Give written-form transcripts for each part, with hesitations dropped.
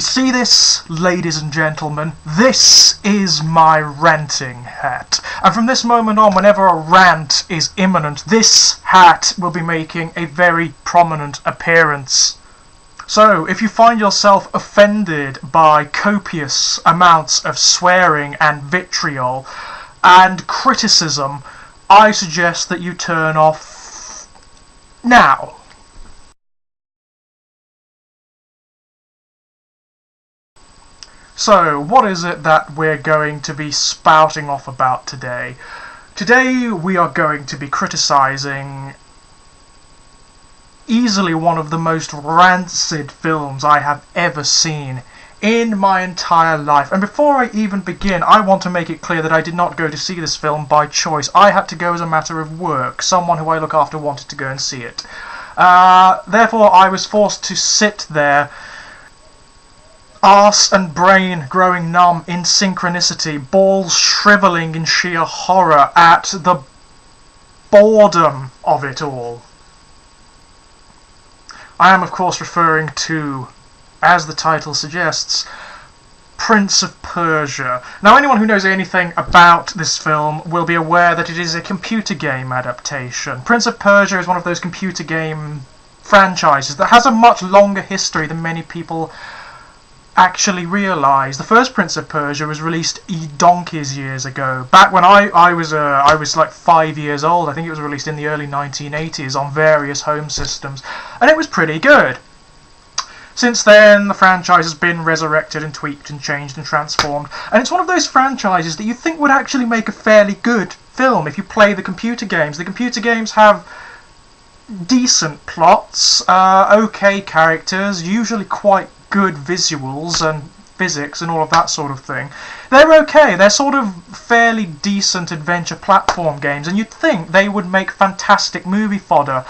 You see this, ladies and gentlemen? This is my ranting hat. And from this moment on, whenever a rant is imminent, this hat will be making a very prominent appearance. So, if you find yourself offended by copious amounts of swearing and vitriol and criticism, I suggest that you turn off now. So, what is it that we're going to be spouting off about today? Today we are going to be criticising easily one of the most rancid films I have ever seen in my entire life. And before I even begin, I want to make it clear that I did not go to see this film by choice. I had to go as a matter of work. Someone who I look after wanted to go and see it. Therefore, I was forced to sit there, arse and brain growing numb in synchronicity, balls shrivelling in sheer horror at the boredom of it all. I am, of course, referring to, as the title suggests, Prince of Persia. Now, anyone who knows anything about this film will be aware that it is a computer game adaptation. Prince of Persia is one of those computer game franchises that has a much longer history than many people actually realise. The first Prince of Persia was released donkeys years ago. Back when I was like 5 years old. I think it was released in the early 1980s on various home systems, and it was pretty good. Since then, the franchise has been resurrected and tweaked and changed and transformed, and it's one of those franchises that you think would actually make a fairly good film if you play the computer games. The computer games have decent plots, okay characters, usually quite good visuals and physics and all of that sort of thing. They're okay, they're sort of fairly decent adventure platform games, and you'd think they would make fantastic movie fodder.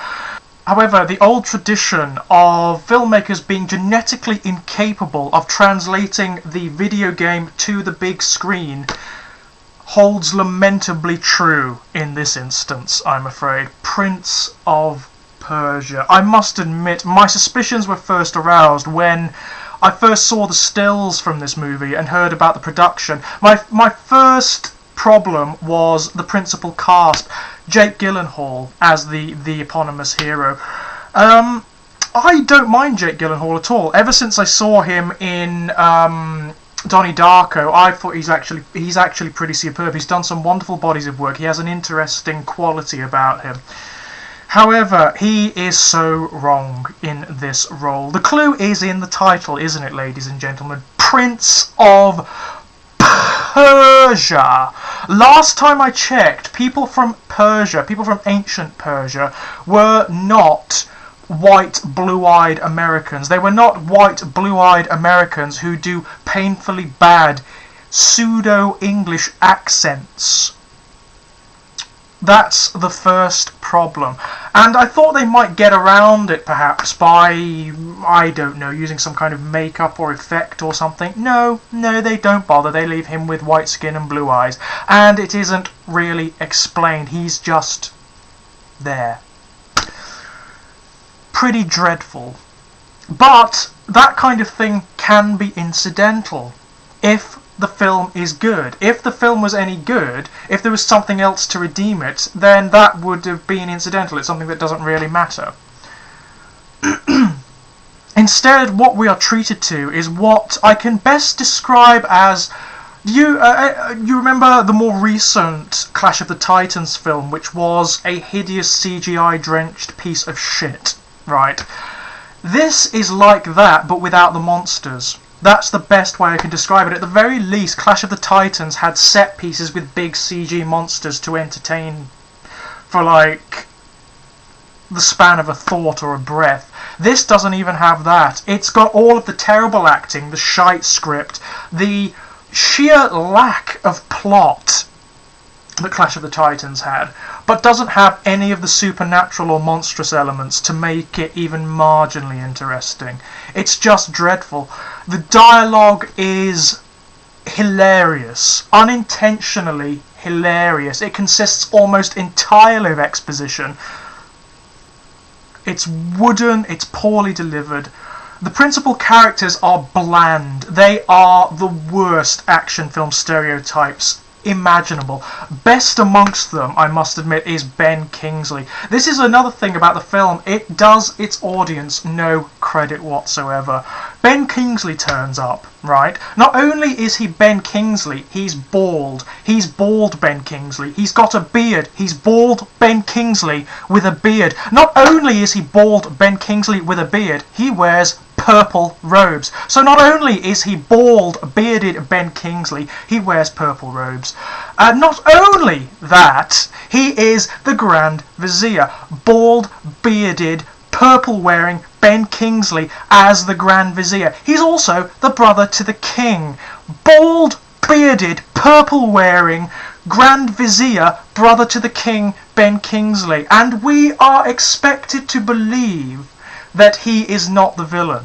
However, the old tradition of filmmakers being genetically incapable of translating the video game to the big screen holds lamentably true in this instance, I'm afraid. Prince of Persia. I must admit, my suspicions were first aroused when I first saw the stills from this movie and heard about the production. My first problem was the principal cast, Jake Gyllenhaal as the eponymous hero. I don't mind Jake Gyllenhaal at all. Ever since I saw him in Donnie Darko, I thought he's actually pretty superb. He's done some wonderful bodies of work. He has an interesting quality about him. However, he is so wrong in this role. The clue is in the title, isn't it, ladies and gentlemen? Prince of Persia. Last time I checked, people from Persia, people from ancient Persia, were not white, blue-eyed Americans. They were not white, blue-eyed Americans who do painfully bad pseudo-English accents. That's the first problem. And I thought they might get around it perhaps by, I don't know, using some kind of makeup or effect or something. No, they don't bother. They leave him with white skin and blue eyes. And it isn't really explained. He's just there. Pretty dreadful. But that kind of thing can be incidental if the film is good. If the film was any good, if there was something else to redeem it, then that would have been incidental. It's something that doesn't really matter. Instead, what we are treated to is what I can best describe as... You remember the more recent Clash of the Titans film, which was a hideous CGI-drenched piece of shit, right? This is like that, but without the monsters. That's the best way I can describe it. At the very least, Clash of the Titans had set pieces with big CG monsters to entertain for, like, the span of a thought or a breath. This doesn't even have that. It's got all of the terrible acting, the shite script, the sheer lack of plot that Clash of the Titans had, but doesn't have any of the supernatural or monstrous elements to make it even marginally interesting. It's just dreadful. The dialogue is hilarious, unintentionally hilarious. It consists almost entirely of exposition. It's wooden, it's poorly delivered. The principal characters are bland. They are the worst action film stereotypes imaginable. Best amongst them, I must admit, is Ben Kingsley. This is another thing about the film. It does its audience no credit whatsoever. Ben Kingsley turns up, right? Not only is he Ben Kingsley, he's bald. He's bald Ben Kingsley. He's got a beard. He's bald Ben Kingsley with a beard. Not only is he bald Ben Kingsley with a beard, he wears purple robes. So not only is he bald, bearded Ben Kingsley, he wears purple robes. Not only that, he is the Grand Vizier. Bald, bearded, purple-wearing Ben Kingsley as the Grand Vizier. He's also the brother to the king. Bald, bearded, purple-wearing Grand Vizier, brother to the king, Ben Kingsley. And we are expected to believe that he is not the villain.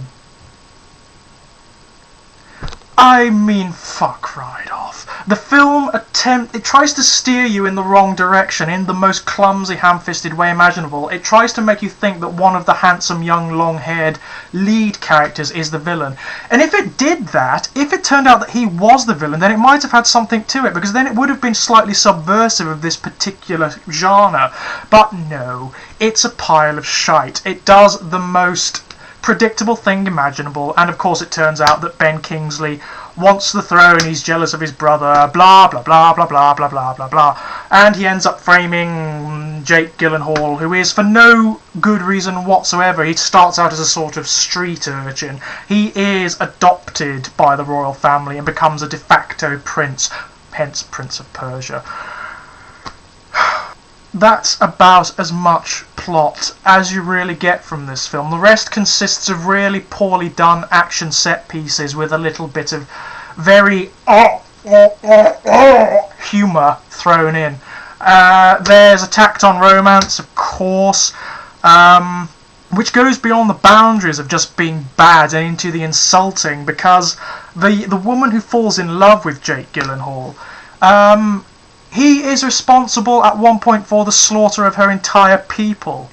I mean, fuck right off. The film it tries to steer you in the wrong direction in the most clumsy, ham-fisted way imaginable. It tries to make you think that one of the handsome, young, long-haired lead characters is the villain. And if it did that, if it turned out that he was the villain, then it might have had something to it, because then it would have been slightly subversive of this particular genre. But no, it's a pile of shite. It does the most predictable thing imaginable, and of course it turns out that Ben Kingsley wants the throne, he's jealous of his brother, blah blah blah blah blah blah blah blah blah, and he ends up framing Jake Gyllenhaal, who is for no good reason whatsoever. He starts out as a sort of street urchin. He is adopted by the royal family and becomes a de facto prince, hence Prince of Persia. That's about as much plot as you really get from this film. The rest consists of really poorly done action set pieces with a little bit of very humour thrown in. There's a tacked on romance, of course, which goes beyond the boundaries of just being bad and into the insulting, because the woman who falls in love with Jake Gyllenhaal, he is responsible at one point for the slaughter of her entire people.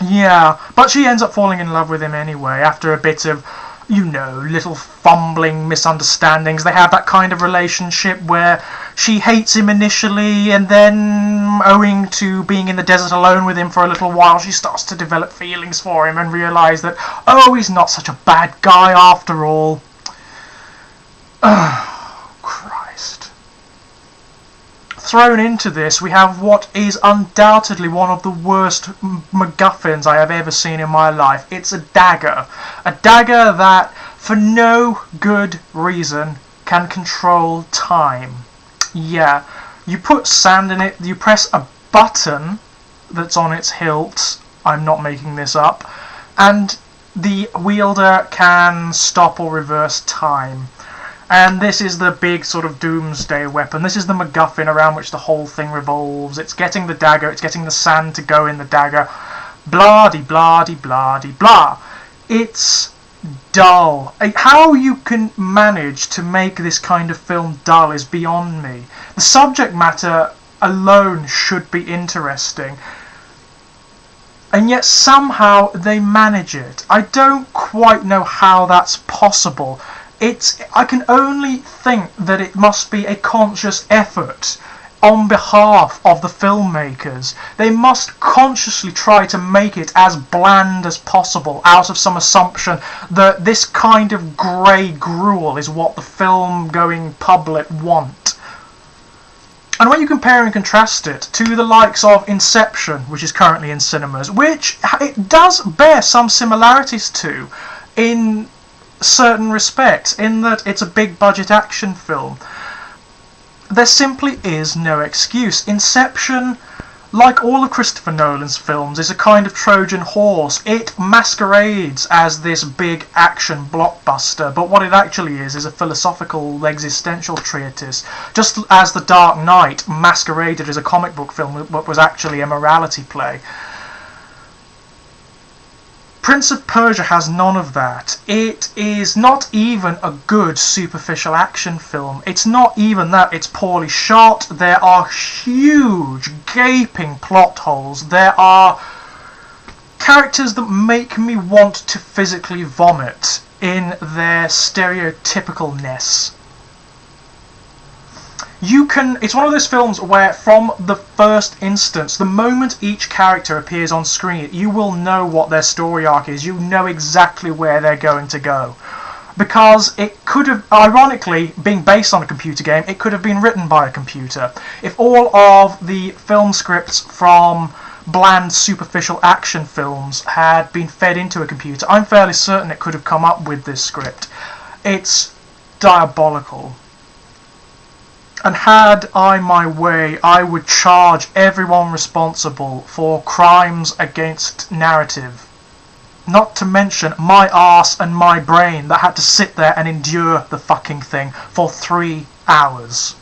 Yeah, but she ends up falling in love with him anyway, after a bit of, you know, little fumbling misunderstandings. They have that kind of relationship where she hates him initially, and then, owing to being in the desert alone with him for a little while, she starts to develop feelings for him and realise that, oh, he's not such a bad guy after all. Oh, Christ. Thrown into this, we have what is undoubtedly one of the worst MacGuffins I have ever seen in my life. It's a dagger. A dagger that, for no good reason, can control time. Yeah, you put sand in it, you press a button that's on its hilt, I'm not making this up, and the wielder can stop or reverse time. And this is the big sort of doomsday weapon. This is the MacGuffin around which the whole thing revolves. It's getting the dagger, it's getting the sand to go in the dagger. Blah-de-blah-de-blah-de-blah. It's dull. How you can manage to make this kind of film dull is beyond me. The subject matter alone should be interesting, and yet somehow they manage it. I don't quite know how that's possible. I can only think that it must be a conscious effort on behalf of the filmmakers. They must consciously try to make it as bland as possible out of some assumption that this kind of grey gruel is what the film-going public want. And when you compare and contrast it to the likes of Inception, which is currently in cinemas, which it does bear some similarities to in certain respects, in that it's a big budget action film, there simply is no excuse. Inception, like all of Christopher Nolan's films, is a kind of Trojan horse. It masquerades as this big action blockbuster, but what it actually is a philosophical existential treatise, just as The Dark Knight masqueraded as a comic book film but was actually a morality play. Prince of Persia has none of that. It is not even a good superficial action film. It's not even that. It's poorly shot. There are huge, gaping plot holes. There are characters that make me want to physically vomit in their stereotypicalness. It's one of those films where from the first instance, the moment each character appears on screen, you will know what their story arc is. You know exactly where they're going to go. Because it could have, ironically, being based on a computer game, it could have been written by a computer. If all of the film scripts from bland, superficial action films had been fed into a computer, I'm fairly certain it could have come up with this script. It's diabolical. And had I my way, I would charge everyone responsible for crimes against narrative. Not to mention my arse and my brain that had to sit there and endure the fucking thing for 3 hours.